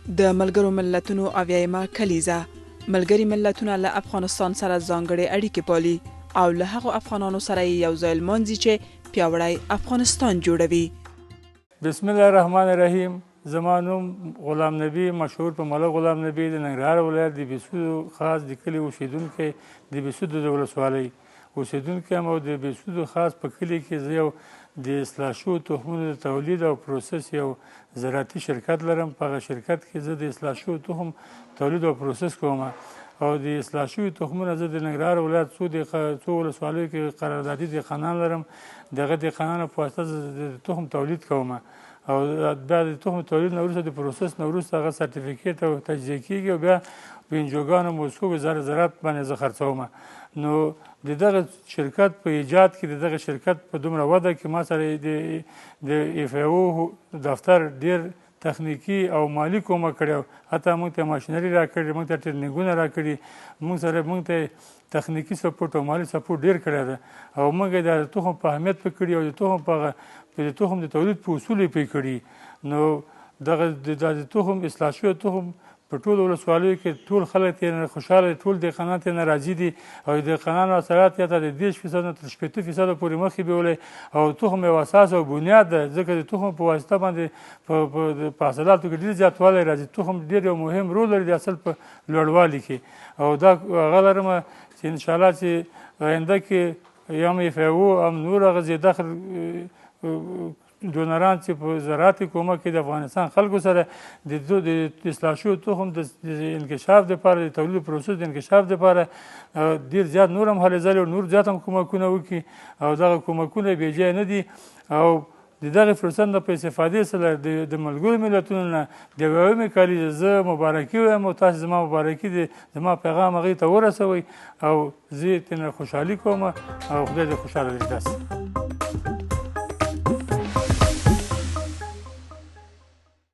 د ملګرو ملتونو اویایمه کلیزه ملګري ملتونه له افغانستان سره ځانګړي اړیکې پالي او له هغو افغانانو سره یو ځای لمانځي چې پیاوړی افغانستان جوړوي. بسم الله الرحمن الرحیم. زما نوم غلام نبی، مشهور په ملک غلام نبی، د ننګرهار ولایت د بېسودو خاص د کلي اوسېدونکی، د بېسودو د ولسوالۍ اوسېدونکی یم او د بېسودو خاص په کلي کې زه یو د اصلاح شوو تخمونو د تولید او پروسس یو زراعتي شرکت لرم. په هغه شرکت کې زه د اصلاح شوو تخم تولید او پروسس کوم او د اصلاح شوي تخمونه زه د ننګرهار ولایت څو ولسوالیو کې قراردادي دهقانان لرم. دغه دهقانانو په واسطه زه د تخم تولید کوم او بیا د تخم تولید نه وروسته د پروسس نه وروسته هغه سرټیفیکیټ او تجزیه کېږي او بیا په انجوګانو موسکو وزارت زراعت باندې زه خرڅوم. نو د دغه شرکت په ایجاد کې د دغه شرکت په دومره وده کې ما سره د FAO دفتر ډېر تخنیکي او مالی کومک کړی، حتی موږ ته ماشینري راکړې، موږ ته ټرینینګونه راکړي، موږ ته تخنیکي سپورټ او مالی سپورټ ډېر کړی دی او موږ د تخم په اهمیت پوه کړي او د تخم د تولید په اصولو یې پوه کړي. نو دغه د تخم اصلاح شوی تخم په ټولو ولسوالیو کې ټول خلک ترې خوشحاله دي، ټول دهقانان ترې راضي دي او د دهقانانو حاصلات یا د 30% نه تر 60% پورې مخکې بیولی او تخم یو اساس او بنیاد ده، ځکه د تخم په واسطه باندې په حاصلاتو کې ډېر زیاتوالی راځي. تخم ډېر یو مهم رول لري د حاصل په لوړوالي کې او دا هغه لرم چې انشاءالله چې آینده کې یم FAO هم نور هغه زیاده دونران چې په زراعتي کومک کې د افغانستان خلکو سره د اصلاح شوي تخم د انکشاف دپاره، د تولید پروسس د انکشاف دپاره ډېر زیات نور هم هلې ځلې او نور زیات هم کومکونه وکړي او دغه کومکونه بې ځایه نه دي او د دغې فرصت نه په استفادې سره د ملګرو ملتونو نه د اویایمې کلیزې زه مبارکي وایم او تاسې زما مبارکي دی، زما پیغام هغې ته ورسوئ او زه یې ترېنه خوشحالي کوم او خدای دې خوشحاله لري تاسې.